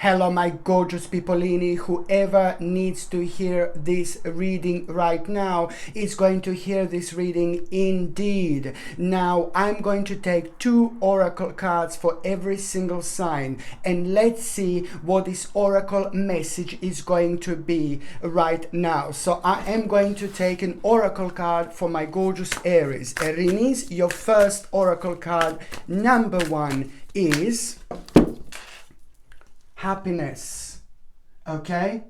Hello, my gorgeous peopleini. Whoever needs to hear this reading right now is going to hear this reading indeed. Now, I'm going to take 2 oracle cards for every single sign, and let's see what this oracle message is going to be right now. So I am going to take an oracle card for my gorgeous Aries. Aries, your first oracle card, number 1, is happiness. Okay,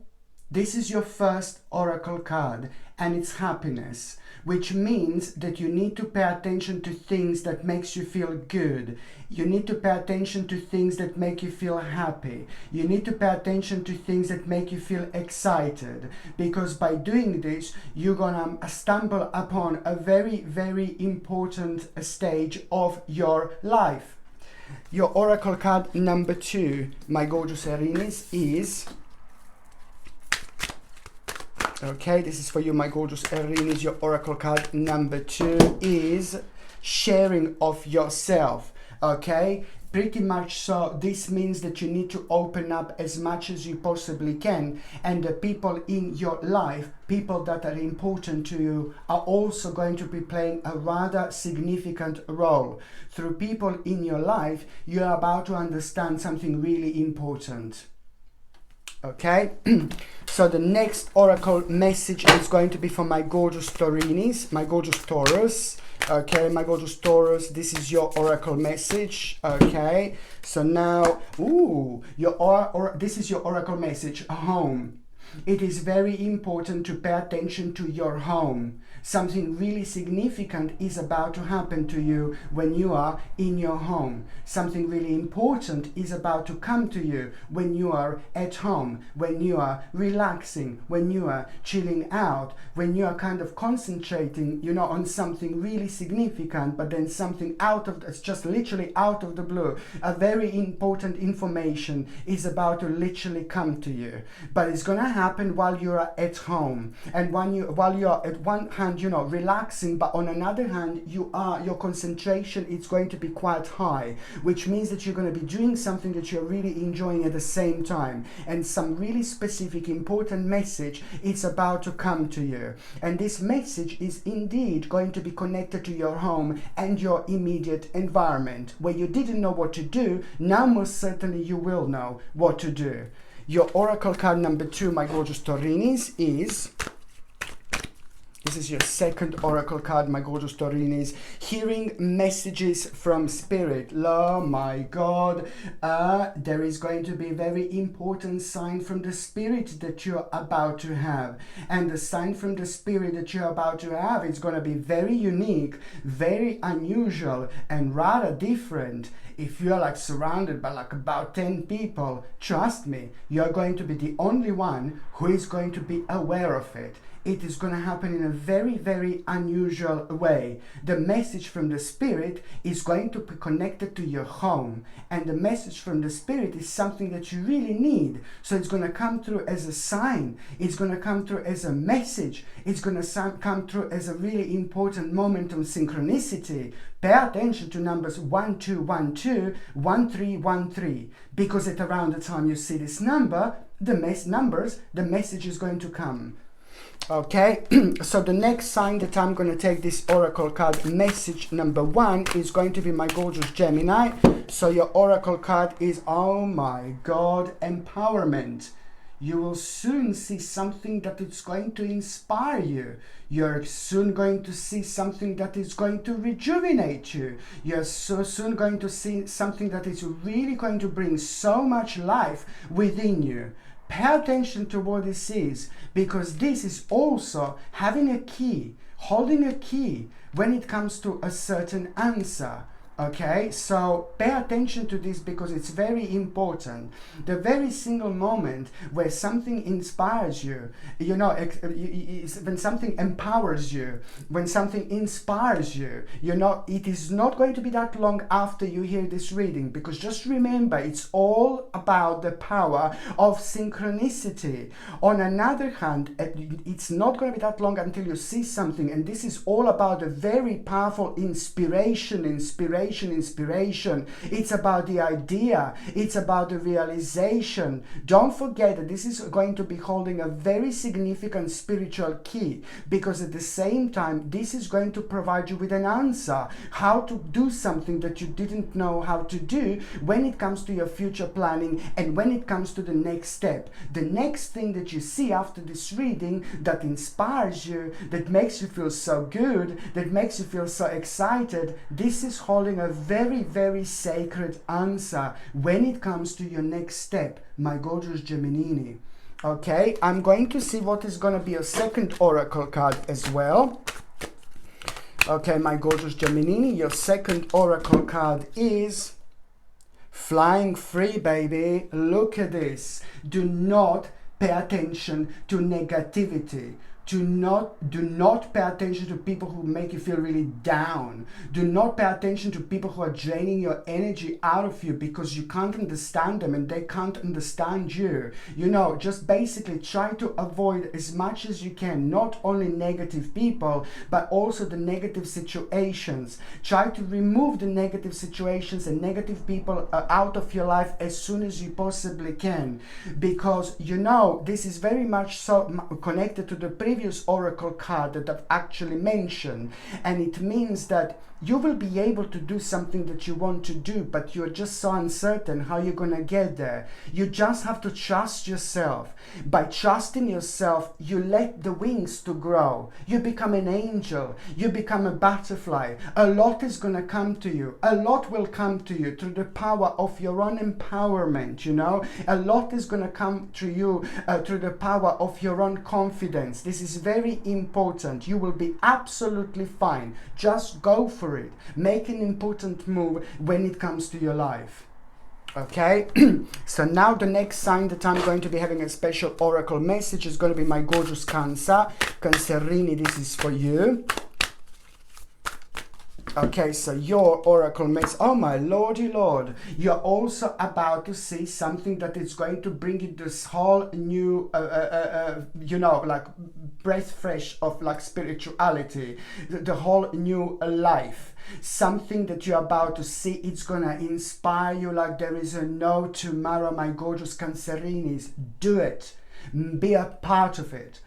this is your first oracle card and it's happiness, which means that you need to pay attention to things that makes you feel good. You need to pay attention to things that make you feel happy. You need to pay attention to things that make you feel excited, because by doing this you're gonna stumble upon a very, very important stage of your life. Your oracle card number 2, my gorgeous Aries, is... Okay, this is for you, my gorgeous Aries. Your oracle card number 2 is sharing of yourself. Okay, pretty much so. This means that you need to open up as much as you possibly can, and the people in your life, people that are important to you, are also going to be playing a rather significant role. Through people in your life, you are about to understand something really important. Okay, so the next oracle message is going to be for my gorgeous Taurinis, my gorgeous Taurus. Okay, my gorgeous Taurus, this is your oracle message. Okay, so now, this is your oracle message, home. It is very important to pay attention to your home. Something really significant is about to happen to you when you are in your home. Something really important is about to come to you when you are at home, when you are relaxing, when you are chilling out, when you are kind of concentrating, you know, on something really significant, but then something it's just literally out of the blue. A very important information is about to literally come to you, but it's gonna happen while you are at home, and while you are at one hand, you know, relaxing, but on another hand, your concentration is going to be quite high, which means that you're going to be doing something that you're really enjoying at the same time, and some really specific important message is about to come to you, and this message is indeed going to be connected to your home and your immediate environment. Where you didn't know what to do, now most certainly you will know what to do. Your oracle card number 2, my gorgeous Taurinis, is... This is your second oracle card, my gorgeous Taurinis. Hearing messages from spirit. Oh my God. There is going to be a very important sign from the spirit that you're about to have. And the sign from the spirit that you're about to have is going to be very unique, very unusual, and rather different. If you're like surrounded by like about 10 people, trust me, you're going to be the only one who is going to be aware of it. It is going to happen in a very, very unusual way. The message from the spirit is going to be connected to your home, and the message from the spirit is something that you really need. So it's going to come through as a sign. It's going to come through as a message. It's going to come through as a really important moment of synchronicity. Pay attention to numbers 1212, 1313, because at around the time you see this number, the message is going to come. Okay, so the next sign that I'm going to take this oracle card message number 1 is going to be my gorgeous Gemini. So your oracle card is, oh my God, empowerment. You will soon see something that is going to inspire you. You're soon going to see something that is going to rejuvenate you. You're so soon going to see something that is really going to bring so much life within you. Pay attention to what this is, because this is also having a key, holding a key when it comes to a certain answer. Okay, so pay attention to this because it's very important. The very single moment where something inspires you, you know, when something empowers you, when something inspires you, you know, it is not going to be that long after you hear this reading, because just remember, it's all about the power of synchronicity. On another hand, it's not going to be that long until you see something, and this is all about a very powerful inspiration motivation, inspiration. It's about the idea. It's about the realization. Don't forget that this is going to be holding a very significant spiritual key, because at the same time, this is going to provide you with an answer how to do something that you didn't know how to do when it comes to your future planning and when it comes to the next step. The next thing that you see after this reading that inspires you, that makes you feel so good, that makes you feel so excited, this is holding a very, very sacred answer when it comes to your next step, my gorgeous Gemini. Okay, I'm going to see what is going to be a second oracle card as well. Okay, my gorgeous Gemini, your second oracle card is Flying Free, baby. Look at this. Do not pay attention to negativity. Do not pay attention to people who make you feel really down. Do not pay attention to people who are draining your energy out of you because you can't understand them and they can't understand you. You know, just basically try to avoid as much as you can, not only negative people, but also the negative situations. Try to remove the negative situations and negative people out of your life as soon as you possibly can, because you know, this is very much so connected to the previous oracle card that I've actually mentioned, and it means that you will be able to do something that you want to do, but you're just so uncertain how you're gonna get there. You just have to trust yourself. By trusting yourself, you let the wings to grow. You become an angel. You become a butterfly. A lot is gonna come to you. A lot will come to you through the power of your own empowerment, you know. A lot is gonna come to you through the power of your own confidence. This is very important. You will be absolutely fine. Just go for it. Make an important move when it comes to your life. Okay, so now the next sign that I'm going to be having a special oracle message is going to be my gorgeous Cancer. Cancerini, this is for you. Okay, so your oracle message, oh my lordy lord, you're also about to see something that is going to bring you this whole new, you know, like breath fresh of like spirituality, the whole new life. Something that you're about to see, it's gonna inspire you like there is a no tomorrow, my gorgeous Cancerinis. Do it. Be a part of it,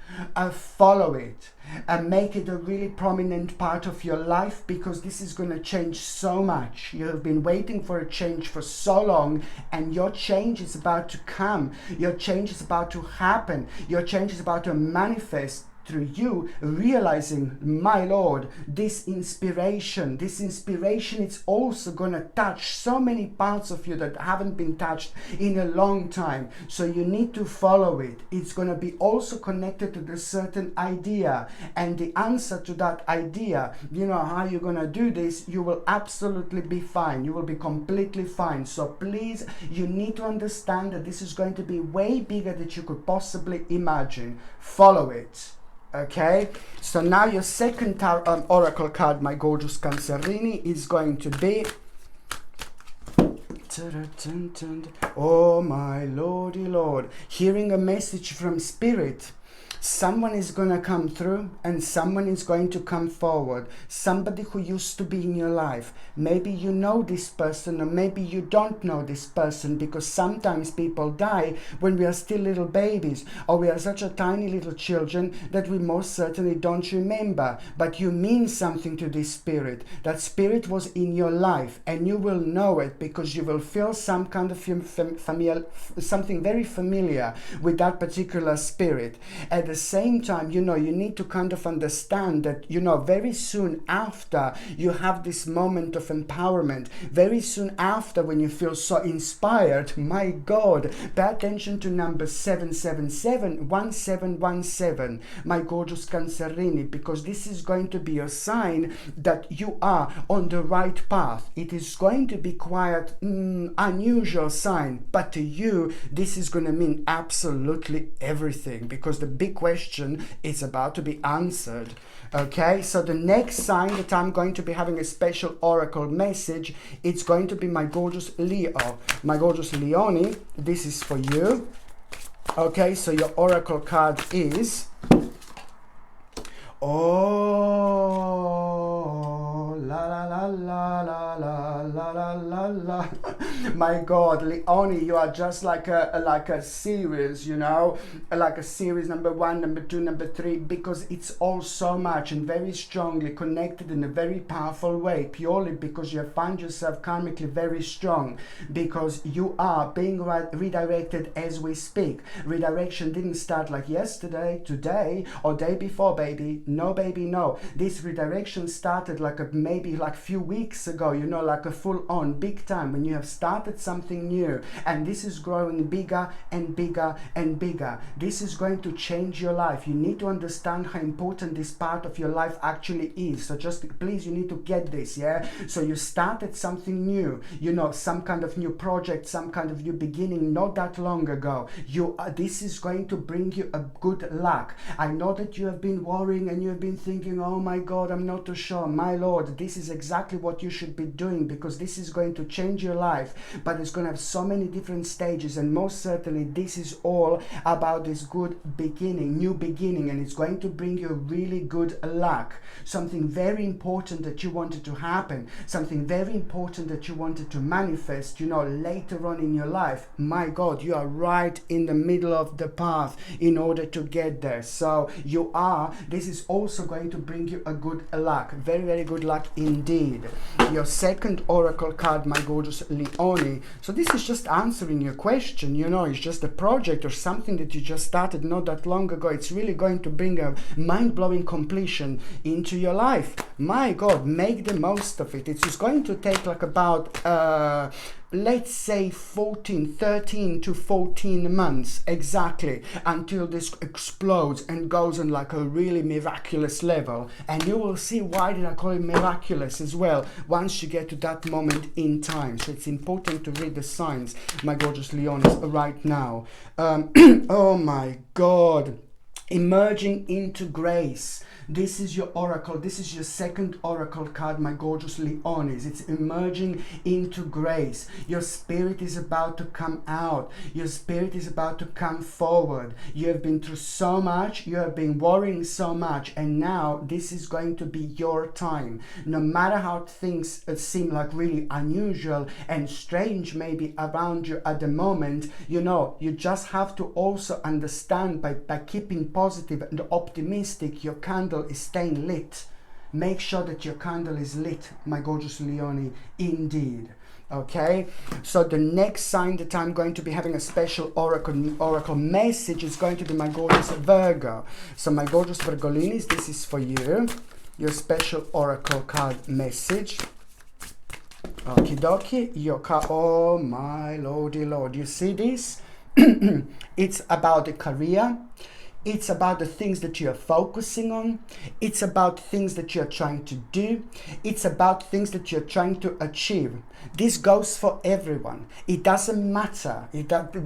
follow it, and make it a really prominent part of your life, because this is going to change so much. You have been waiting for a change for so long, and your change is about to come. Your change is about to happen. Your change is about to manifest through you realizing, my lord, this inspiration is also going to touch so many parts of you that haven't been touched in a long time. So you need to follow it. It's going to be also connected to this certain idea, and the answer to that idea, you know how you're going to do this, you will absolutely be fine. You will be completely fine. So please, you need to understand that this is going to be way bigger than you could possibly imagine. Follow it. Okay, so now your second oracle card, my gorgeous Cancerini, is going to be, oh my lordy lord, hearing a message from spirit. Someone is going to come through and someone is going to come forward. Somebody who used to be in your life. Maybe you know this person, or maybe you don't know this person, because sometimes people die when we are still little babies, or we are such a tiny little children that we most certainly don't remember. But you mean something to this spirit. That spirit was in your life, and you will know it because you will feel some kind of something very familiar with that particular spirit. At the same time, you know, you need to kind of understand that, you know, very soon after you have this moment of empowerment, very soon after when you feel so inspired, my God, pay attention to number 777, 1717, my gorgeous Cancerini, because this is going to be a sign that you are on the right path. It is going to be quite unusual sign, but to you, this is going to mean absolutely everything, because the big question is about to be answered. Okay, so the next sign that I'm going to be having a special oracle message, it's going to be my gorgeous Leo. My gorgeous Leone, this is for you. Okay, so your oracle card is, oh, la la la la la la la la la la. My God, Leonie, you are just like a series, you know, like a series number 1, number 2, number 3, because it's all so much and very strongly connected in a very powerful way, purely because you find yourself karmically very strong, because you are being redirected as we speak. Redirection didn't start like yesterday, today, or day before, baby. No, baby, no. This redirection started like maybe like few weeks ago, you know, like a full-on big time, when you have started something new, and this is growing bigger and bigger and bigger. This is going to change your life. You need to understand how important this part of your life actually is. So just please, you need to get this, yeah? So you started something new, you know, some kind of new project, some kind of new beginning not that long ago. This is going to bring you a good luck. I know that you have been worrying and you have been thinking, oh my God, I'm not too sure. My Lord, this is exactly what you should be doing, because this is going to change your life, but it's going to have so many different stages, and most certainly this is all about this good beginning, new beginning, and it's going to bring you really good luck. Something very important that you wanted to happen, something very important that you wanted to manifest, you know, later on in your life. My God, you are right in the middle of the path in order to get there. So this is also going to bring you a good luck, very, very good luck indeed. Your second oracle card, my gorgeous Leonie. So this is just answering your question, you know, it's just a project or something that you just started not that long ago. It's really going to bring a mind-blowing completion into your life. My God, make the most of it. It's just going to take like about let's say 13 to 14 months exactly until this explodes and goes on like a really miraculous level. And you will see why did I call it miraculous as well once you get to that moment in time. So it's important to read the signs, my gorgeous Leonis, right now. Oh my God, emerging into grace. This is your oracle. This is your second oracle card, my gorgeous Leonis. It's emerging into grace. Your spirit is about to come out. Your spirit is about to come forward. You have been through so much. You have been worrying so much. And now this is going to be your time. No matter how things seem like really unusual and strange maybe around you at the moment, you know, you just have to also understand by keeping positive and optimistic, your candle is staying lit. Make sure that your candle is lit, my gorgeous Leonie, indeed. Okay, so the next sign that I'm going to be having a special oracle message is going to be my gorgeous Virgo. So my gorgeous Virgolinis, this is for you, your special oracle card message. Okie dokie, oh my lordy lord, you see this? It's about the career. It's about the things that you're focusing on. It's about things that you're trying to do. It's about things that you're trying to achieve. This goes for everyone. It doesn't matter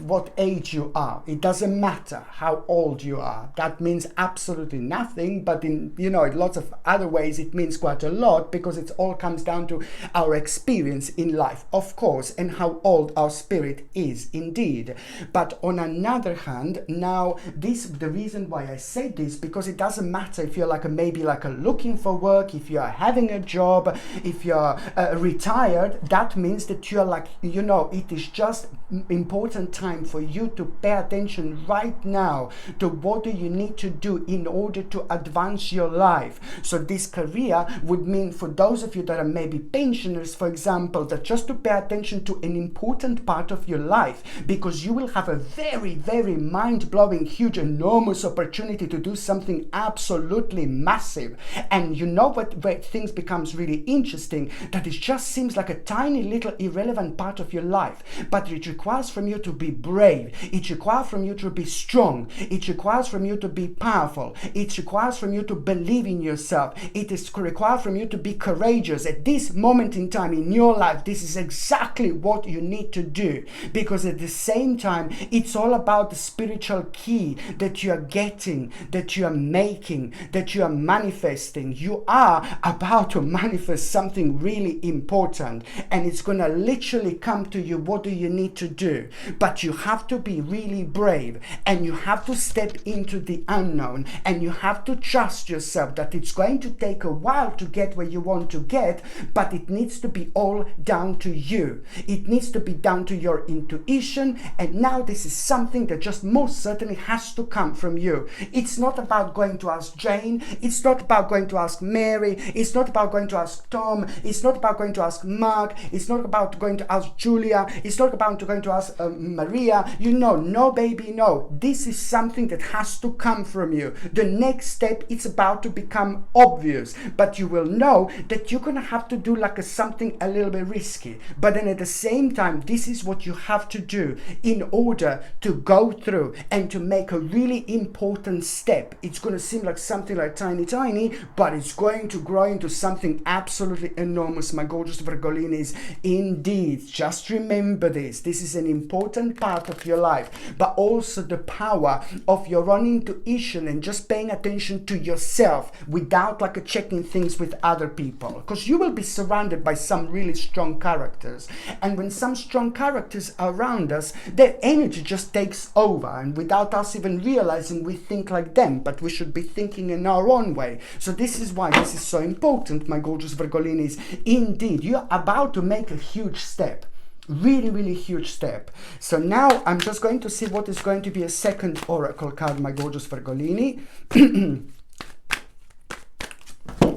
what age you are. It doesn't matter how old you are. That means absolutely nothing, but in, you know, in lots of other ways it means quite a lot, because it all comes down to our experience in life, of course, and how old our spirit is indeed. But on another hand, now the reason why I say this, because it doesn't matter if you're maybe looking for work, if you're having a job, if you're retired. That means that you're it is just important time for you to pay attention right now to what do you need to do in order to advance your life. So this career would mean, for those of you that are maybe pensioners, for example, that just to pay attention to an important part of your life, because you will have a very, very mind-blowing, huge, enormous opportunity to do something absolutely massive. And you know where things becomes really interesting, that it just seems like a tiny little irrelevant part of your life, but it requires from you to be brave. It requires from you to be strong. It requires from you to be powerful. It requires from you to believe in yourself. It is required from you to be courageous. At this moment in time in your life, this is exactly what you need to do, because at the same time, it's all about the spiritual key that you are getting, that you are making, that you are manifesting. You are about to manifest something really important, and it's going to literally come to you. What do you need to do? But you have to be really brave, and you have to step into the unknown, and you have to trust yourself that it's going to take a while to get where you want to get, but it needs to be all down to you. It needs to be down to your intuition, and now this is something that just most certainly has to come from you. It's not about going to ask Jane, it's not about going to ask Mary, it's not about going to ask Tom, it's not about going to ask Mark, it's not about going to ask Julia, it's not about going to ask Maria. You know, no baby, no. This is something that has to come from you. The next step, it's about to become obvious, but you will know that you're gonna have to do like something a little bit risky, but then at the same time, this is what you have to do in order to go through and to make a really important step. It's going to seem like something like tiny, but it's going to grow into something absolutely enormous, my gorgeous Virgolinis. Indeed, just remember this. This is an important part of your life, but also the power of your own intuition and just paying attention to yourself without like checking things with other people, because you will be surrounded by some really strong characters, and when some strong characters are around us, their energy just takes over, and without us even realizing, we think like them, but we should be thinking in our own way. So this is why this is so important, my gorgeous Virgolinis. Indeed, you're about to make a huge step, really huge step. So now I'm just going to see what is going to be a second oracle card, my gorgeous Virgolini.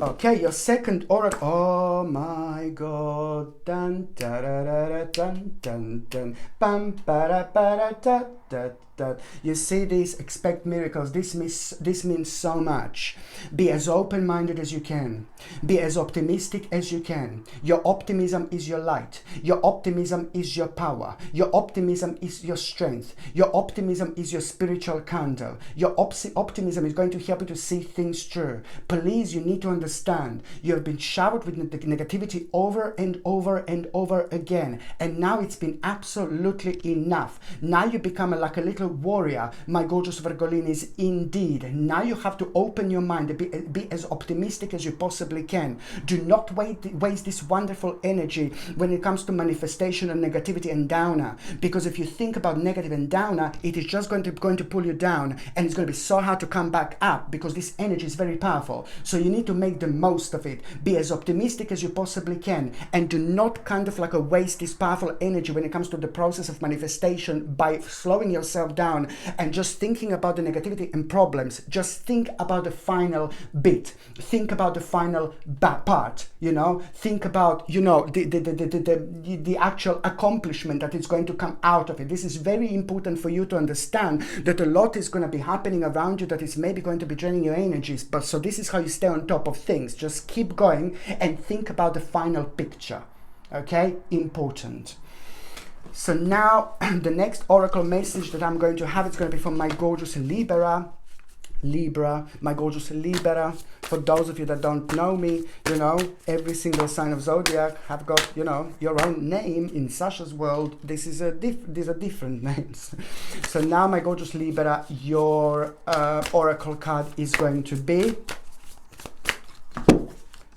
Okay, your second oracle. Oh my God. Dun, da, da, da, da, dun, dun, dun. Bam, ba, da, ba, da, da, da. You see this, expect miracles. This means so much. Be as open-minded as you can. Be as optimistic as you can. Your optimism is your light. Your optimism is your power. Your optimism is your strength. Your optimism is your spiritual candle. Your optimism is going to help you to see things through. Please, you need to understand, you have been showered with negativity over and over and over again, and now it's been absolutely enough. Now you become like a little warrior, my gorgeous Virgolinis. Indeed, now you have to open your mind, be as optimistic as you possibly can. Do not waste this wonderful energy when it comes to manifestation and negativity and downer, because if you think about negative and downer, it is just going to pull you down, and it's going to be so hard to come back up, because this energy is very powerful. So you need to make the most of it. Be as optimistic as you possibly can, and do not kind of like waste this powerful energy when it comes to the process of manifestation by slowing yourself down and just thinking about the negativity and problems. Just think about the final bit. Think about the final part, you know. Think about, you know, the actual accomplishment that is going to come out of it. This is very important for you to understand that a lot is going to be happening around you that is maybe going to be draining your energies, but so this is how you stay on top of things. Just keep going and think about the final picture. Okay, important. So now the next oracle message that I'm going to have, it's going to be from my gorgeous Libra, my gorgeous Libra. For those of you that don't know me, you know, every single sign of zodiac have got, you know, your own name. In Sasha's world, these are different names. So now, my gorgeous Libra, your oracle card is going to be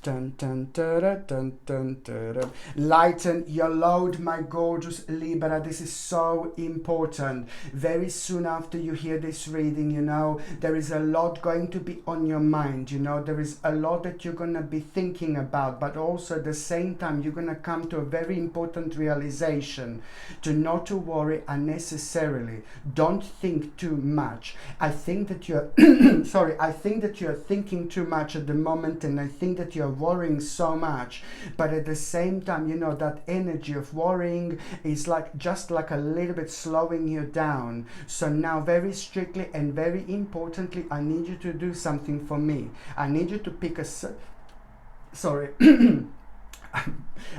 dun, dun, dun, dun, dun, dun, dun. Lighten your load, my gorgeous Libra. This is so important. Very soon after you hear this reading, you know, there is a lot going to be on your mind. You know, there is a lot that you're going to be thinking about, but also at the same time, you're going to come to a very important realization. Do not to worry unnecessarily. Don't think too much. I think that you're, sorry, I think that you're thinking too much at the moment, and I think that you're worrying so much, but at the same time, you know, that energy of worrying is like just like a little bit slowing you down. So now, very strictly and very importantly, I need you to do something for me. I need you to pick a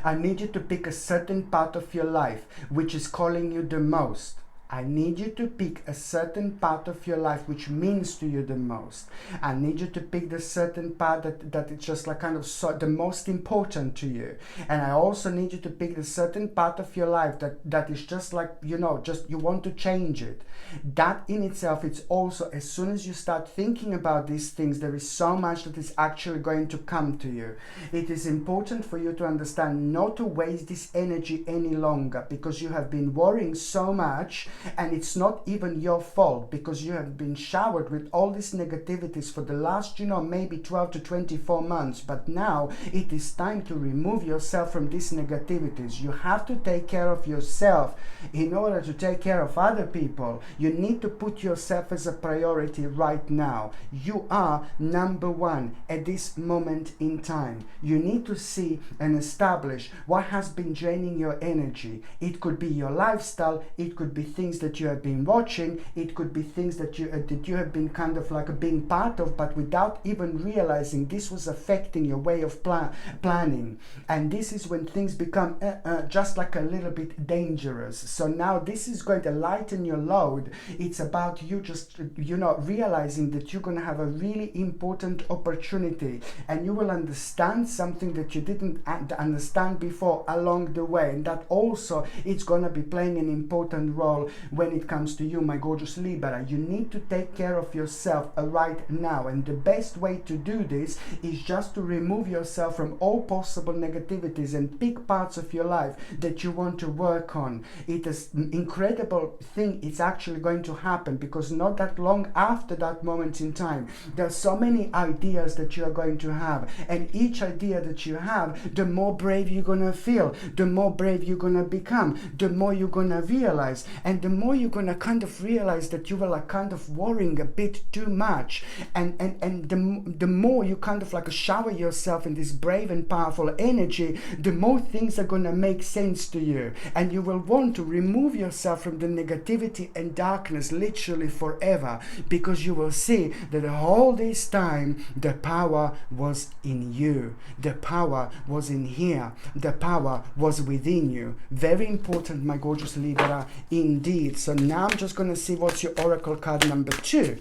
I need you to pick a certain part of your life which is calling you the most. I need you to pick a certain part of your life which means to you the most. I need you to pick the certain part that it's just like kind of the most important to you. And I also need you to pick the certain part of your life that is just like, you know, just you want to change it. That in itself, it's also, as soon as you start thinking about these things, there is so much that is actually going to come to you. It is important for you to understand not to waste this energy any longer, because you have been worrying so much, and it's not even your fault, because you have been showered with all these negativities for the last, you know, maybe 12 to 24 months. But now it is time to remove yourself from these negativities. You have to take care of yourself in order to take care of other people. You need to put yourself as a priority right now. You are number one at this moment in time. You need to see and establish what has been draining your energy. It could be your lifestyle, it could be things that you have been watching, it could be things that you have been kind of like being part of, but without even realizing this was affecting your way of planning. And this is when things become just like a little bit dangerous. So now this is going to lighten your load. It's about you just, you know, realizing that you're going to have a really important opportunity, and you will understand something that you didn't understand before along the way. And that also, it's going to be playing an important role when it comes to you, my gorgeous Libra. You need to take care of yourself right now. And the best way to do this is just to remove yourself from all possible negativities and pick parts of your life that you want to work on. It is an incredible thing. It's actually going to happen, because not that long after that moment in time, there are so many ideas that you are going to have, and each idea that you have, the more brave you're gonna feel, the more brave you're gonna become, the more you're gonna realize, and the more you're gonna kind of realize that you were like kind of worrying a bit too much, and the more you kind of like shower yourself in this brave and powerful energy, the more things are gonna make sense to you, and you will want to remove yourself from the negativity and darkness literally forever, because you will see that all this time the power was in you, the power was in here, the power was within you. Very important, my gorgeous Libra, indeed. So now I'm just going to see what's your oracle card number 2.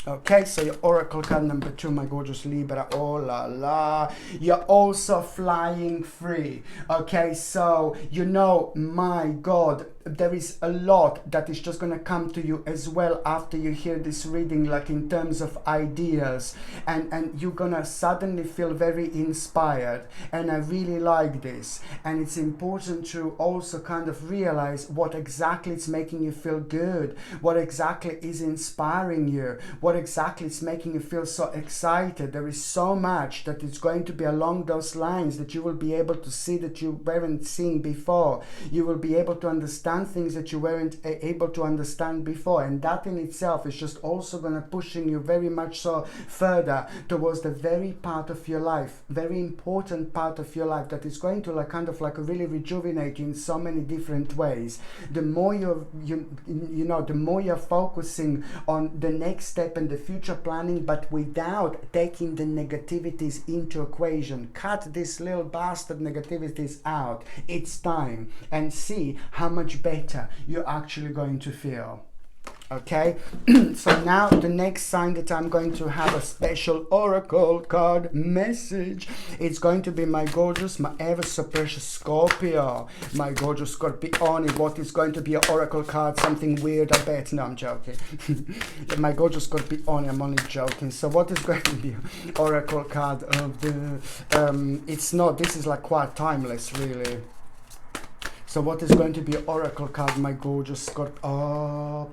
Okay, so your oracle card number 2, my gorgeous Libra. Oh la la, you're also flying free. Okay, so you know, my God, there is a lot that is just going to come to you as well after you hear this reading, like in terms of ideas, and you're going to suddenly feel very inspired, and I really like this. And it's important to also kind of realize what exactly is making you feel good, what exactly is inspiring you, what exactly is making you feel so excited. There is so much that is going to be along those lines that you will be able to see that you weren't seeing before. You will be able to understand things that you weren't able to understand before, and that in itself is just also going to pushing you very much so further towards the very part of your life, very important part of your life, that is going to like kind of like really rejuvenate you in so many different ways. The more you know, the more you're focusing on the next step and the future planning, but without taking the negativities into equation. Cut this little bastard negativities out. It's time, and see how much better you're actually going to feel. Okay, so now the next sign that I'm going to have a special oracle card message, it's going to be my gorgeous, my ever so precious Scorpio, my gorgeous Scorpione. What is going to be an oracle card? Something weird, I bet. No, I'm joking. My gorgeous Scorpione, I'm only joking. So what is going to be oracle card of the, it's not, this is like quite timeless really. So what is going to be oracle card, my gorgeous Scorpio? Oh,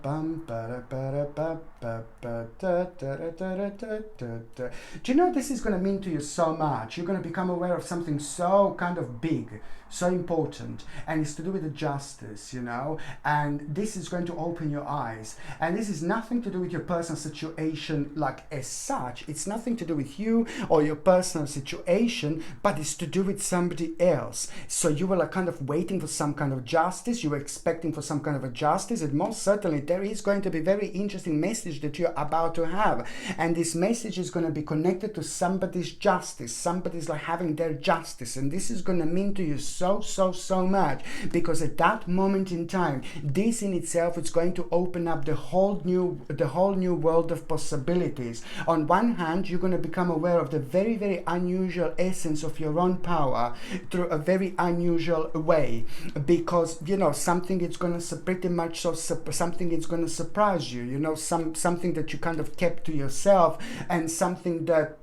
do you know this is going to mean to you so much? You're going to become aware of something so kind of big, so important, and it's to do with the justice, you know, and this is going to open your eyes. And this is nothing to do with your personal situation like as such. It's nothing to do with you or your personal situation, but it's to do with somebody else. So you were like kind of waiting for some kind of justice, you were expecting for some kind of a justice, and most certainly there is going to be very interesting message that you're about to have, and this message is going to be connected to somebody's justice. Somebody's like having their justice, and this is going to mean to you so much, because at that moment in time, this in itself is going to open up the whole new world of possibilities. On one hand, you're going to become aware of the very unusual essence of your own power through a very unusual way, because you know something is going to pretty much something is going to surprise you, you know, something that you kind of kept to yourself, and something that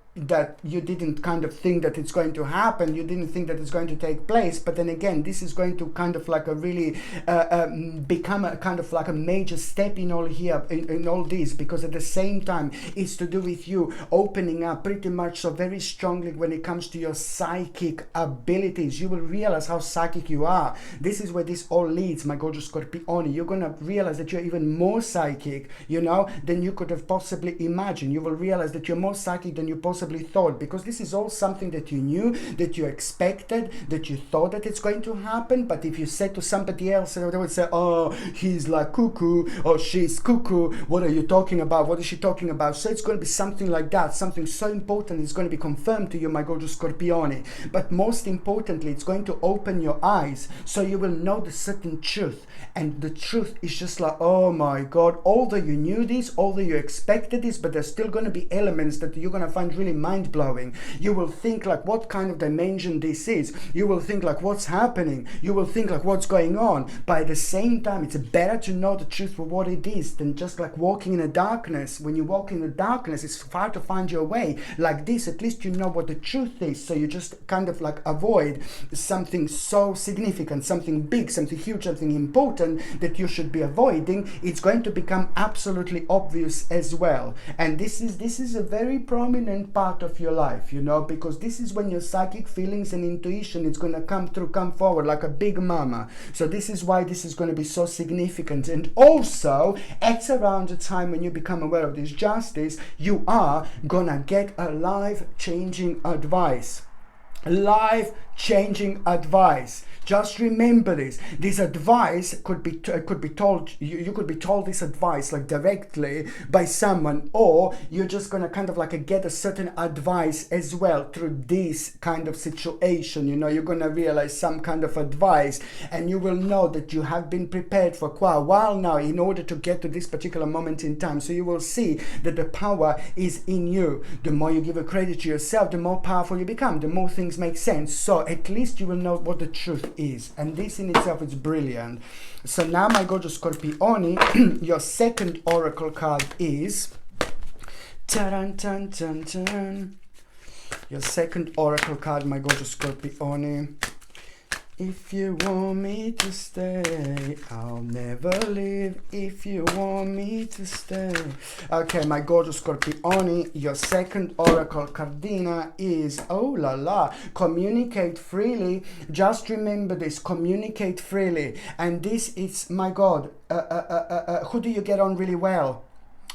you didn't kind of think that it's going to happen, you didn't think that it's going to take place, but then again, this is going to kind of like a really become a kind of like a major step in all here, in all this, because at the same time it's to do with you opening up pretty much so very strongly when it comes to your psychic abilities. You will realize how psychic you are. This is where this all leads, my gorgeous Scorpione. You're gonna realize that you're even more psychic, you know, than you could have possibly imagined. You will realize that you're more psychic than you possibly thought, because this is all something that you knew, that you expected, that you thought that it's going to happen. But if you said to somebody else, they would say, oh, he's like cuckoo, or she's cuckoo, what are you talking about, what is she talking about? So it's going to be something like that. Something so important is going to be confirmed to you, my gorgeous Scorpione. But most importantly, it's going to open your eyes, so you will know the certain truth. And the truth is just like, oh my God, although you knew this, although you expected this, but there's still going to be elements that you're going to find really mind-blowing. You will think like, what kind of dimension this is? You will think like, what's happening? You will think like, what's going on? But at the same time, it's better to know the truth for what it is than just like walking in the darkness. When you walk in the darkness, it's hard to find your way. Like this, at least you know what the truth is, so you just kind of like avoid something so significant, something big, something huge, something important that you should be avoiding. It's going to become absolutely obvious as well. And this is a very prominent part of your life, you know, because this is when your psychic feelings and intuition is going to come forward like a big mama. So this is why this is going to be so significant. And also at around the time when you become aware of this justice, you are gonna get a life-changing advice. Life-changing advice. Just remember this. This advice could be told. You could be told this advice like directly by someone, or you're just gonna kind of like get a certain advice as well through this kind of situation. You know, you're gonna realize some kind of advice, and you will know that you have been prepared for quite a while now in order to get to this particular moment in time. So you will see that the power is in you. The more you give a credit to yourself, the more powerful you become. The more things make sense. So at least you will know what the truth is, and this in itself is brilliant. So now, my gorgeous Scorpione, your second oracle card is your second oracle card, my gorgeous Scorpione. If you want me to stay, I'll never leave. If you want me to stay. Okay, my gorgeous Scorpione, your second oracle cardina is, oh la la, communicate freely. Just remember this, communicate freely. And this is, my God, who do you get on really well?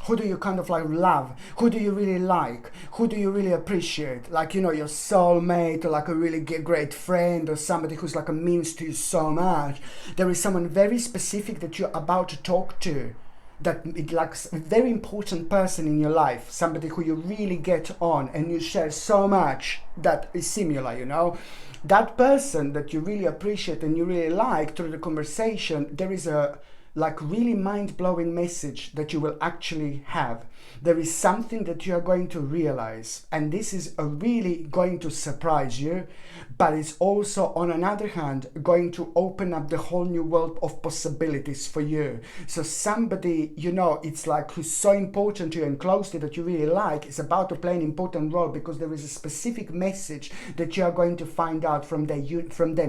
Who do you kind of like love? Who do you really like? Who do you really appreciate? Like, you know, your soulmate, or like a really great friend, or somebody who's like a means to you so much. There is someone very specific that you're about to talk to, that it like a very important person in your life, somebody who you really get on and you share so much that is similar, you know. That person that you really appreciate and you really like, through the conversation, there is a like really mind-blowing message that you will actually have. There is something that you are going to realize, and this is really going to surprise you, but it's also, on another hand, going to open up the whole new world of possibilities for you. So somebody, you know, it's like who's so important to you and close to you that you really like is about to play an important role, because there is a specific message that you are going to find out from them.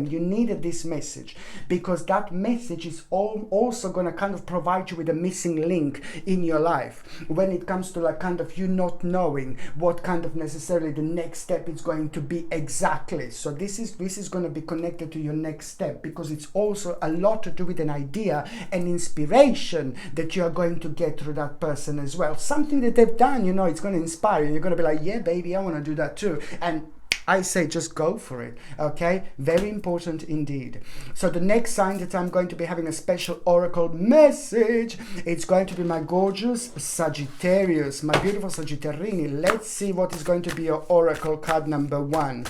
You needed this message, because that message is also going to kind of provide you with a missing link in your life when it comes to like kind of you not knowing what kind of necessarily the next step is going to be exactly. So this is going to be connected to your next step, because it's also a lot to do with an idea and inspiration that you are going to get through that person as well. Something that they've done, you know, it's going to inspire you. You're going to be like, yeah, baby, I want to do that too. And I say just go for it, okay? Very important indeed. So the next sign that I'm going to be having a special oracle message, it's going to be my gorgeous Sagittarius, my beautiful Sagittarini. Let's see what is going to be your oracle card number one.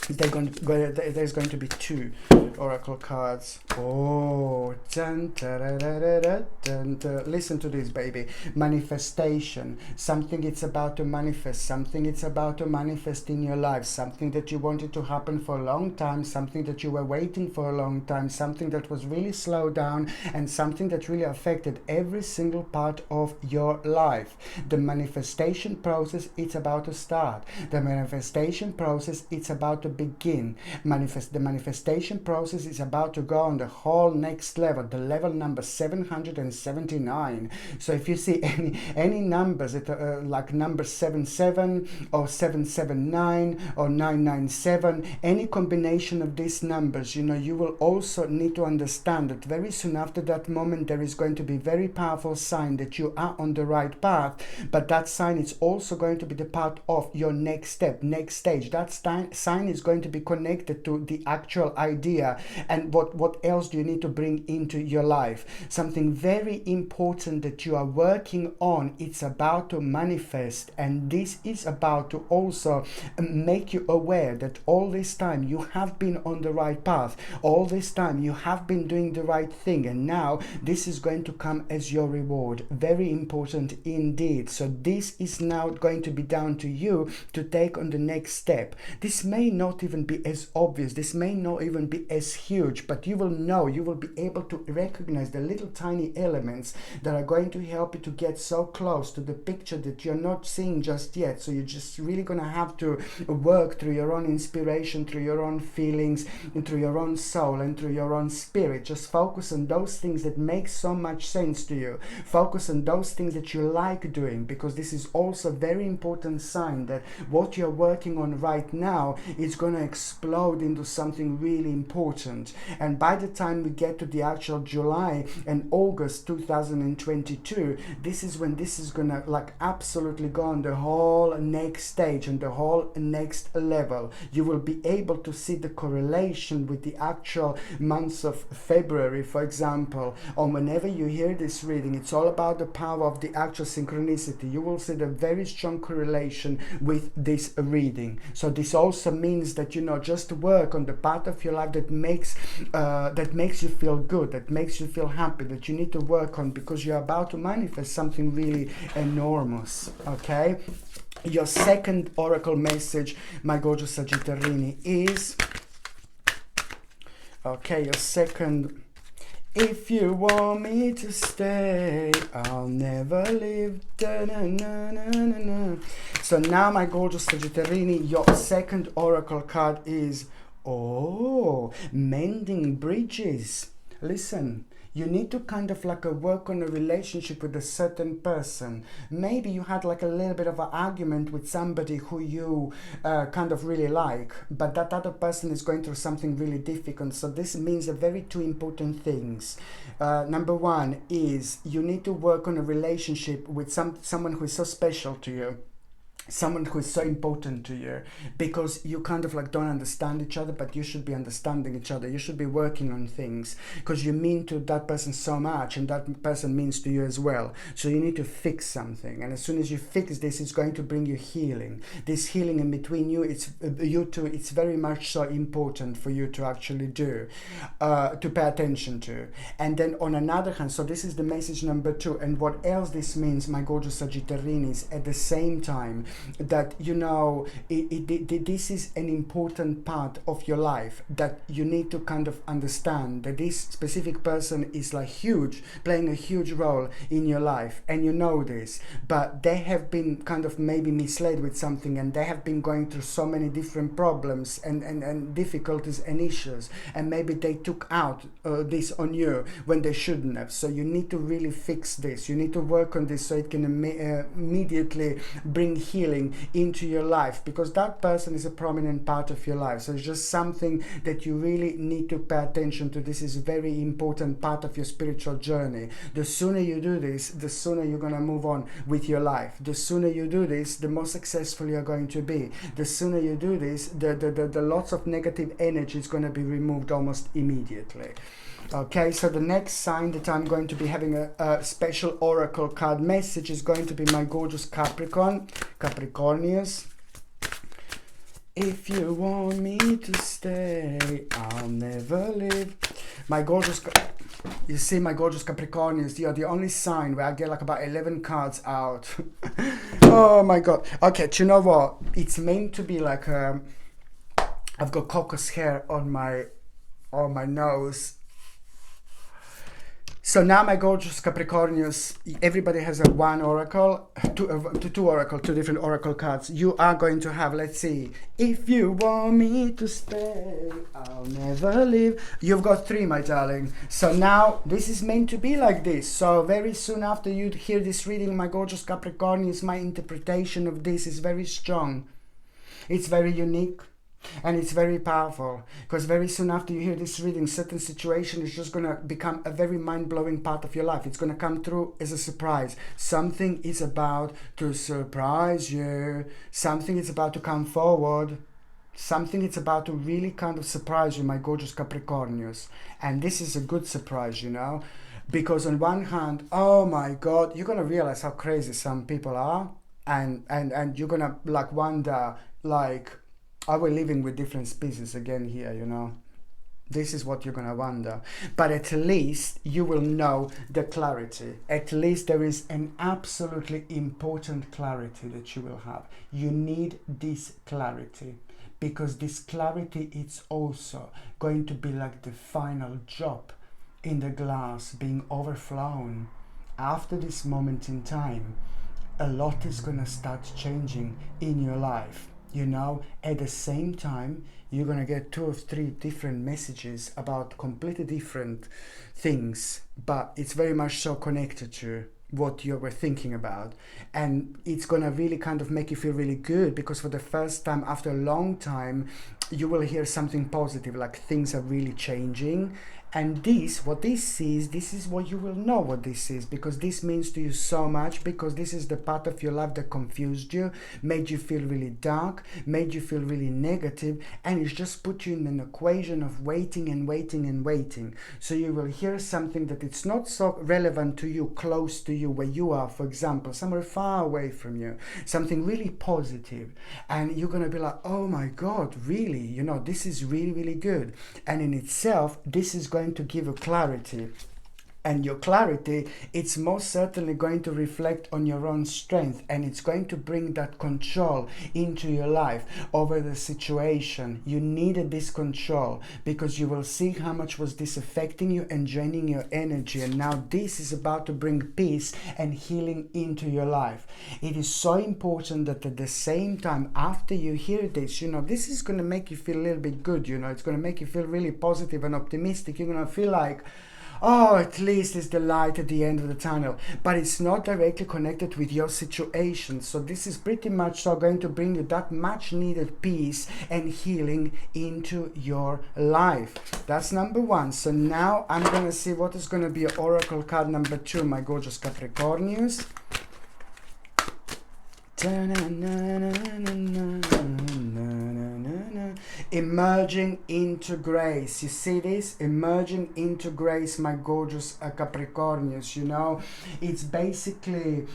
There's going to be 2 oracle cards. Oh, dun, da, da, da, da, da, dun, da. Listen to this, baby. Manifestation. Something it's about to manifest. Something it's about to manifest in your life. Something that you wanted to happen for a long time. Something that you were waiting for a long time. Something that was really slowed down, and something that really affected every single part of your life. The manifestation process, it's about to start. The manifestation process, it's about to begin. The manifestation process is about to go on the whole next level, the level number 779. So if you see any numbers that are like number 77 or 779 or 997, any combination of these numbers, you know, you will also need to understand that very soon after that moment there is going to be very powerful sign that you are on the right path, but that sign is also going to be the part of your next step, next stage. That sign is going to be connected to the actual idea and what else do you need to bring into your life. Something very important that you are working on, it's about to manifest, and this is about to also make you aware that all this time you have been on the right path, all this time you have been doing the right thing, and now this is going to come as your reward. Very important indeed. So this is now going to be down to you to take on the next step. This may not even be as obvious, this may not even be as huge, but you will know, you will be able to recognize the little tiny elements that are going to help you to get so close to the picture that you're not seeing just yet. So you're just really gonna have to work through your own inspiration, through your own feelings, and through your own soul and through your own spirit. Just focus on those things that make so much sense to you. Focus on those things that you like doing, because this is also a very important sign that what you're working on right now is going to explode into something really important. And by the time we get to the actual July and August 2022, this is when this is going to like absolutely go on the whole next stage and the whole next level. You will be able to see the correlation with the actual months of February, for example, or whenever you hear this reading, it's all about the power of the actual synchronicity. You will see the very strong correlation with this reading. So this also means that, you know, just work on the part of your life that makes you feel good, that makes you feel happy, that you need to work on, because you're about to manifest something really enormous. Okay, your second oracle message, my gorgeous Sagittarini, is okay, your second: if you want me to stay, I'll never leave. Da, na, na, na, na, na. So now, my gorgeous Sagittarini, your second oracle card is, oh, mending bridges. Listen, you need to kind of like work on a relationship with a certain person. Maybe you had like a little bit of an argument with somebody who you kind of really like, but that other person is going through something really difficult. So this means a very two important things. Number one is you need to work on a relationship with someone who is so special to you. Someone who is so important to you, because you kind of like don't understand each other, but you should be understanding each other. You should be working on things because you mean to that person so much, and that person means to you as well. So you need to fix something, and as soon as you fix this, it's going to bring you healing. This healing in between you, it's you two, it's very much so important for you to actually do, to pay attention to. And then on another hand, so this is the message number two, and what else this means, my gorgeous Sagittarinis, at the same time, that, you know, this is an important part of your life that you need to kind of understand, that this specific person is like huge, playing a huge role in your life, and you know this, but they have been kind of maybe misled with something, and they have been going through so many different problems and difficulties and issues, and maybe they took out this on you when they shouldn't have. So you need to really fix this. You need to work on this so it can immediately bring healing into your life, because that person is a prominent part of your life. So it's just something that you really need to pay attention to. This is a very important part of your spiritual journey. The sooner you do this, the sooner you're going to move on with your life. The sooner you do this, the more successful you're going to be. The sooner you do this, the lots of negative energy is going to be removed almost immediately. Okay, so the next sign that I'm going to be having a special oracle card message is going to be my gorgeous Capricorn, Capricornius. If you want me to stay, I'll never leave. My gorgeous, you see my gorgeous Capricornians, you're the only sign where I get like about 11 cards out. Oh my God. Okay, do you know what? It's meant to be like, I've got cocos hair on my nose. So now my gorgeous Capricornians, everybody has a one oracle, two different oracle cards. You are going to have, let's see, if you want me to stay, I'll never leave. You've got three, my darling. So now this is meant to be like this. So very soon after you hear this reading, my gorgeous Capricornians, my interpretation of this is very strong. It's very unique. And it's very powerful, because very soon after you hear this reading, certain situation is just going to become a very mind-blowing part of your life. It's going to come through as a surprise. Something is about to surprise you. Something is about to come forward. Something is about to really kind of surprise you, my gorgeous Capricornians. And this is a good surprise, you know, because on one hand, oh my God, you're going to realize how crazy some people are. And you're going to like wonder, like, are we living with different species again here, you know? This is what you're going to wonder. But at least you will know the clarity. At least there is an absolutely important clarity that you will have. You need this clarity, because this clarity is also going to be like the final drop in the glass being overflown. After this moment in time, a lot is going to start changing in your life. You know, at the same time, you're going to get 2 or 3 different messages about completely different things, but it's very much so connected to what you were thinking about. And it's going to really kind of make you feel really good, because for the first time after a long time, you will hear something positive, like things are really changing. And what this is, this is what you will know what this is, because this means to you so much, because this is the part of your life that confused you, made you feel really dark, made you feel really negative, and it's just put you in an equation of waiting and waiting and waiting. So you will hear something that it's not so relevant to you, close to you, where you are, for example, somewhere far away from you, something really positive, and you're going to be like, oh my God, really, you know, this is really, really good. And in itself, this is going to give you clarity. And your clarity, it's most certainly going to reflect on your own strength, and it's going to bring that control into your life over the situation. You needed this control, because you will see how much was this affecting you and draining your energy, and now this is about to bring peace and healing into your life. It is so important that at the same time, after you hear this, you know, this is going to make you feel a little bit good, you know, it's going to make you feel really positive and optimistic. You're going to feel like, oh, at least it's the light at the end of the tunnel. But it's not directly connected with your situation. So this is pretty much so going to bring you that much needed peace and healing into your life. That's number 1. So now I'm going to see what is going to be oracle card number 2, my gorgeous Capricornians. Emerging into grace. You see this? Emerging into grace, my gorgeous Capricornians. You know, it's basically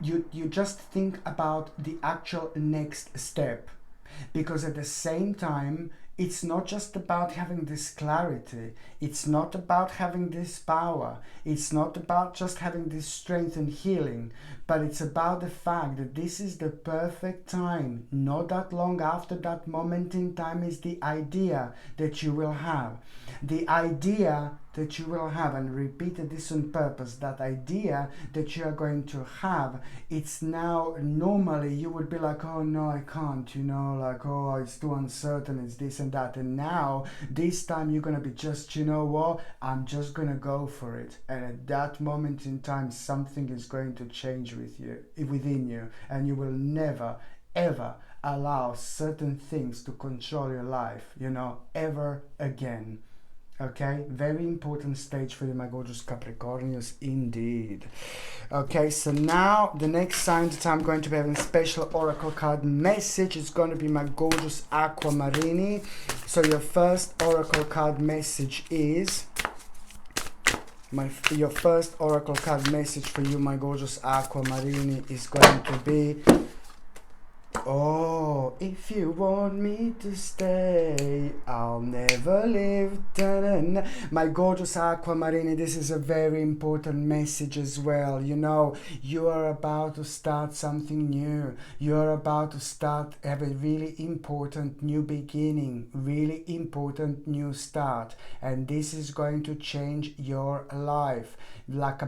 you just think about the actual next step, because at the same time, it's not just about having this clarity. It's not about having this power. It's not about just having this strength and healing, but it's about the fact that this is the perfect time. Not that long after that moment in time is the idea that you will have. The idea that you will have, and repeated this on purpose, that idea that you are going to have, it's now, normally you would be like, oh no, I can't, you know, like, oh, it's too uncertain, it's this and that. And now, this time you're going to be just, you know what, I'm just going to go for it. And at that moment in time, something is going to change within you, and you will never, ever allow certain things to control your life, you know, ever again. Okay, very important stage for you, my gorgeous Capricornians, indeed. Okay, so now the next sign that I'm going to be having special oracle card message is going to be my gorgeous Aquamarini. So your first oracle card message is your first oracle card message for you, my gorgeous Aquamarini, is going to be Oh, if you want me to stay, I'll never leave. Da-da-na. My gorgeous Aquamarine, this is a very important message as well. You know, you are about to start something new. You are about to have a really important new beginning, really important new start. And this is going to change your life. Like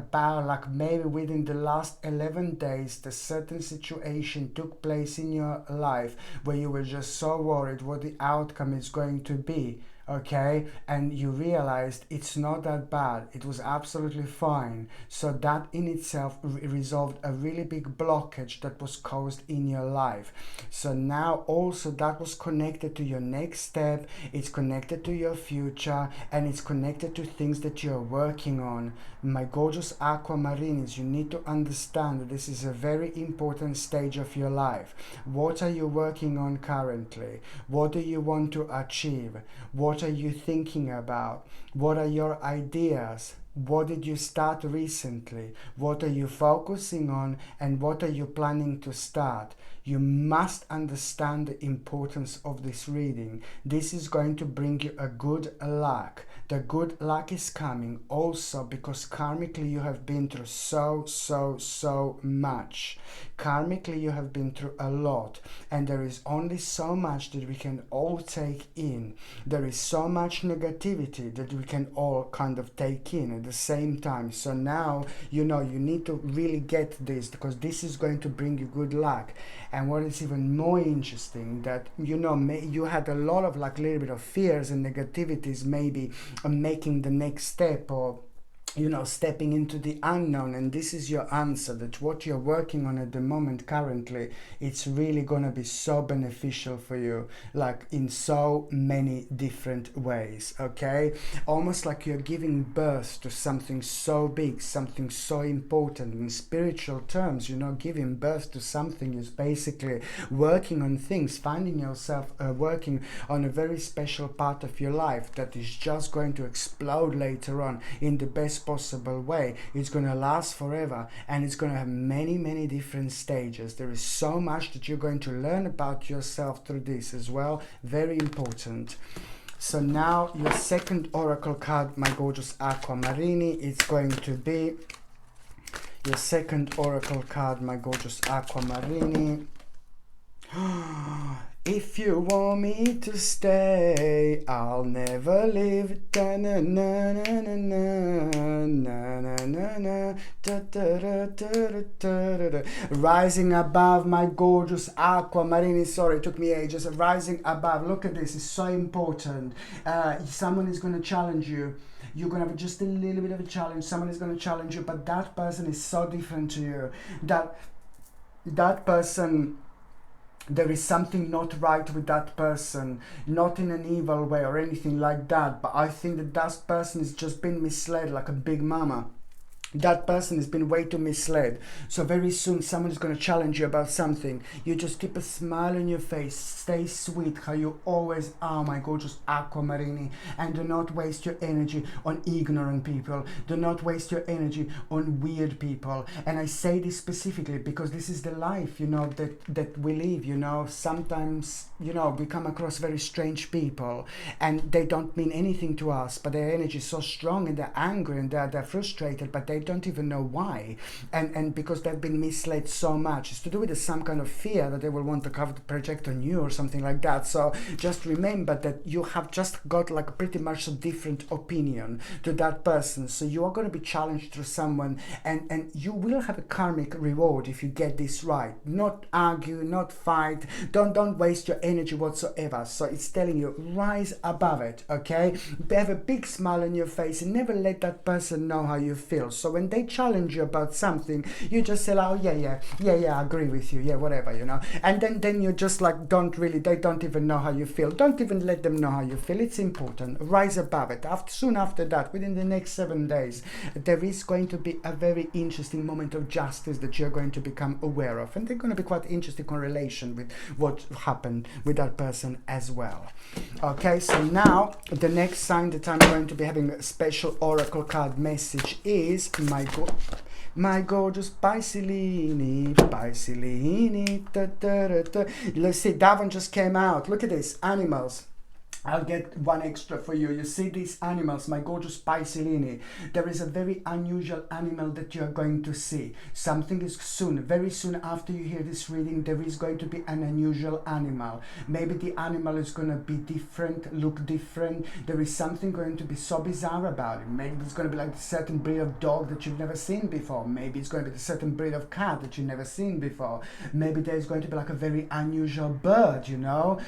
maybe within the last 11 days, the certain situation took place in your life where you were just so worried what the outcome is going to be, okay, and you realized it's not that bad, it was absolutely fine. So that in itself resolved a really big blockage that was caused in your life. So now also that was connected to your next step, it's connected to your future, and it's connected to things that you're working on. My gorgeous Aquamarines, you need to understand that this is a very important stage of your life. What are you working on currently? What do you want to achieve? What are you thinking about? What are your ideas? What did you start recently? What are you focusing on? And what are you planning to start? You must understand the importance of this reading. This is going to bring you a good luck. The good luck is coming also because karmically you have been through so much. Karmically you have been through a lot, and there is only so much that we can all take in. There is so much negativity that we can all kind of take in at the same time. So now, you know, you need to really get this, because this is going to bring you good luck. And what is even more interesting, that, you know, you had a lot of like little bit of fears and negativities maybe on making the next step, or you know, stepping into the unknown. And this is your answer, that what you're working on at the moment currently, it's really gonna be so beneficial for you, like in so many different ways, okay? Almost like you're giving birth to something so big, something so important. In spiritual terms, you know, giving birth to something is basically working on things, finding yourself working on a very special part of your life that is just going to explode later on in the best possible way. It's going to last forever, and it's going to have many different stages. There is so much that you're going to learn about yourself through this as well. Very important. So now your second oracle card, my gorgeous Aquamarini, it's going to be your second oracle card, my gorgeous Aquamarini. If you want me to stay, I'll never leave. Da na na na na na na na na da da da da da da. Rising above, my gorgeous Aquamarini. Sorry, it took me ages. Rising above. Look at this. It's so important. Someone is going to challenge you. You're going to have just a little bit of a challenge. Someone is going to challenge you, but that person is so different to you. That person, there is something not right with that person, not in an evil way or anything like that, but I think that person has just been misled like a big mama. That person has been way too misled. So very soon someone is going to challenge you about something. You just keep a smile on your face. Stay sweet how you always are, my gorgeous Aquamarini. And do not waste your energy on ignorant people. Do not waste your energy on weird people. And I say this specifically because this is the life, you know, that we live, you know. Sometimes, you know, we come across very strange people and they don't mean anything to us, but their energy is so strong and they're angry and they're frustrated, but they don't even know why, and because they've been misled so much. It's to do with some kind of fear that they will want to project on you or something like that. So just remember that you have just got like pretty much a different opinion to that person. So you are going to be challenged through someone, and you will have a karmic reward if you get this right. Not argue, not fight, don't waste your energy whatsoever. So it's telling you, rise above it, okay? Have a big smile on your face and never let that person know how you feel. So when they challenge you about something, you just say, oh yeah, I agree with you, yeah, whatever, you know. And then you just like they don't even know how you feel. Don't even let them know how you feel. It's important. Rise above it. Soon after that, within the next 7 days, there is going to be a very interesting moment of justice that you're going to become aware of. And they're going to be quite interesting correlation with what happened with that person as well. Okay, so now the next sign that I'm going to be having a special oracle card message is My gorgeous Piscelini, let's see, that one just came out. Look at this, animals. I'll get one extra for you. You see these animals, my gorgeous Piscelini. There is a very unusual animal that you are going to see. Something is soon, very soon after you hear this reading, there is going to be an unusual animal. Maybe the animal is going to be different, look different. There is something going to be so bizarre about it. Maybe it's going to be like a certain breed of dog that you've never seen before. Maybe it's going to be a certain breed of cat that you've never seen before. Maybe there's going to be like a very unusual bird, you know.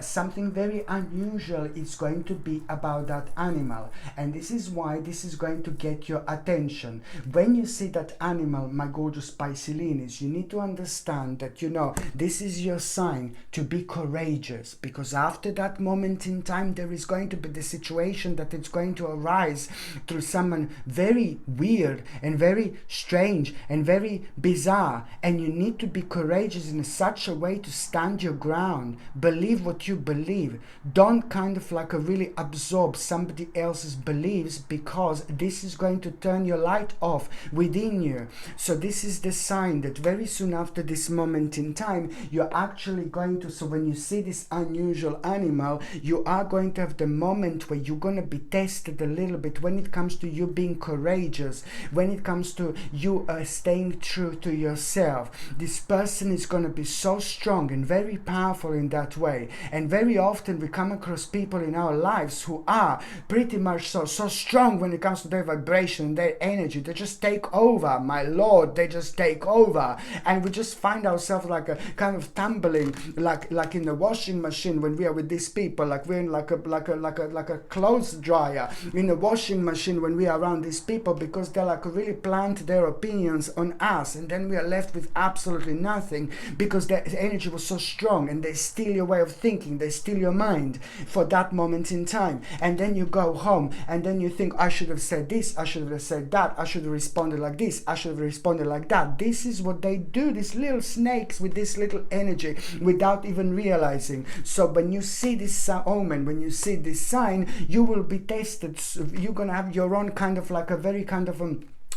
Something very unusual is going to be about that animal, and this is why this is going to get your attention. When you see that animal, my gorgeous Piscelinis, you need to understand that, you know, this is your sign to be courageous, because after that moment in time there is going to be the situation that it's going to arise through someone very weird and very strange and very bizarre, and you need to be courageous in such a way to stand your ground, believe what you believe, don't kind of like really absorb somebody else's beliefs, because this is going to turn your light off within you. So this is the sign that very soon after this moment in time, you're actually going to, so when you see this unusual animal, you are going to have the moment where you're going to be tested a little bit when it comes to you being courageous, when it comes to you staying true to yourself. This person is going to be so strong and very powerful in that way, and very often we come across people in our lives who are pretty much so strong when it comes to their vibration, their energy. They just take over, my lord, they just take over, and we just find ourselves like a kind of tumbling like in the washing machine when we are with these people, like we're in like a clothes dryer in a washing machine when we are around these people, because they like really plant their opinions on us, and then we are left with absolutely nothing, because their energy was so strong, and they steal your way of thinking, they steal your mind for that moment in time. And then you go home and then you think, I should have said this, I should have said that, I should have responded like this, I should have responded like that. This is what they do, these little snakes with this little energy, without even realizing. So when you see this omen, when you see this sign, you will be tested. You're gonna have your own kind of like a very kind of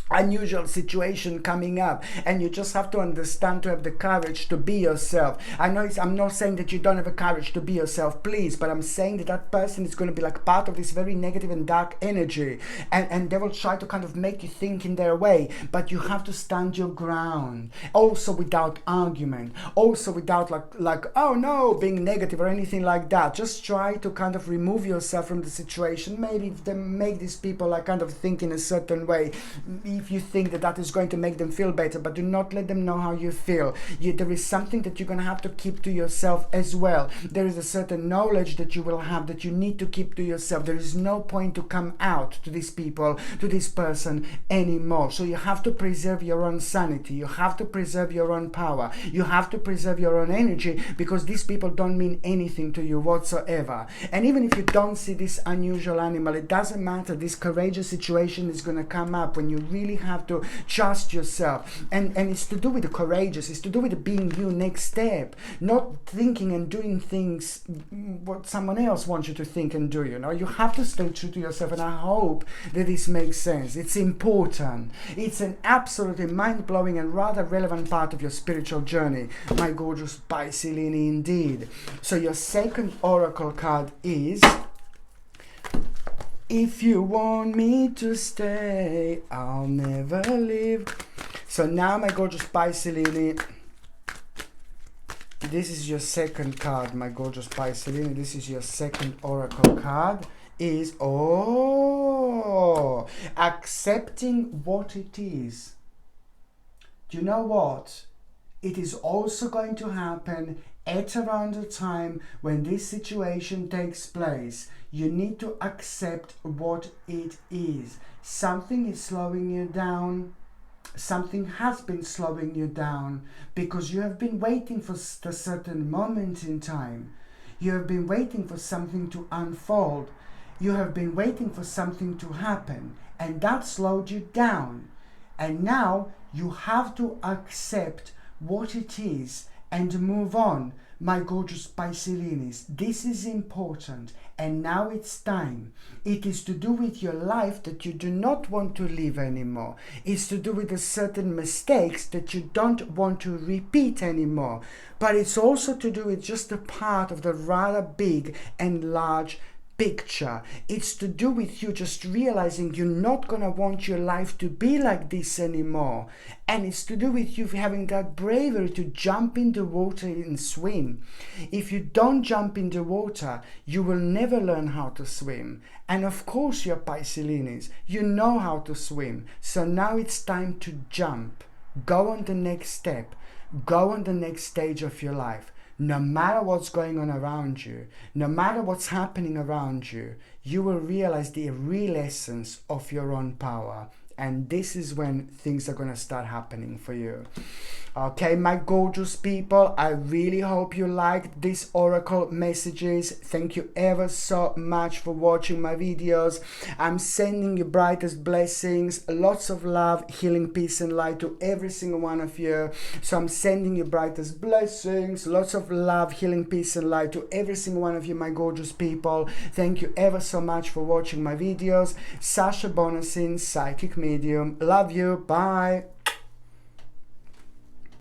unusual situation coming up, and you just have to understand to have the courage to be yourself. I know I'm not saying that you don't have the courage to be yourself, please, but I'm saying that that person is going to be like part of this very negative and dark energy, and they will try to kind of make you think in their way, but you have to stand your ground, also without argument, also without like oh no, being negative or anything like that. Just try to kind of remove yourself from the situation. Maybe they make these people like kind of think in a certain way, if you think that that is going to make them feel better, but do not let them know how you feel. There is something that you're going to have to keep to yourself as well. There is a certain knowledge that you will have that you need to keep to yourself. There is no point to come out to these people, to this person anymore. So you have to preserve your own sanity. You have to preserve your own power. You have to preserve your own energy, because these people don't mean anything to you whatsoever. And even if you don't see this unusual animal, it doesn't matter. This courageous situation is going to come up when you really have to trust yourself, and it's to do with the courageous, it's to do with the being you next step, not thinking and doing things what someone else wants you to think and do. You know, you have to stay true to yourself, and I hope that this makes sense. It's important. It's an absolutely mind-blowing and rather relevant part of your spiritual journey, my gorgeous Piscelini indeed. So your second oracle card is, if you want me to stay, I'll never leave. So now, my gorgeous Piscelini, this is your second card, my gorgeous Piscelini. This is your second oracle card. Is, accepting what it is. Do you know what? It is also going to happen at around the time when this situation takes place. You need to accept what it is. Something is slowing you down. Something has been slowing you down because you have been waiting for a certain moment in time. You have been waiting for something to unfold. You have been waiting for something to happen, and that slowed you down. And now you have to accept what it is and move on. My gorgeous Pisces, this is important, and now it's time. It is to do with your life that you do not want to live anymore. It's to do with the certain mistakes that you don't want to repeat anymore. But it's also to do with just a part of the rather big and large picture. It's to do with you just realizing you're not gonna want your life to be like this anymore. And it's to do with you having that bravery to jump in the water and swim. If you don't jump in the water, you will never learn how to swim. And of course, you're Pisces, you know how to swim. So now it's time to jump. Go on the next step. Go on the next stage of your life. No matter what's going on around you, no matter what's happening around you, you will realize the real essence of your own power. And this is when things are going to start happening for you. Okay, my gorgeous people, I really hope you liked these oracle messages. Thank you ever so much for watching my videos. I'm sending you brightest blessings, lots of love, healing, peace and light to every single one of you. So I'm sending you brightest blessings, lots of love, healing, peace and light to every single one of you, my gorgeous people. Thank you ever so much for watching my videos. Sasha Bonasin, Psychic Medium. Love you. Bye.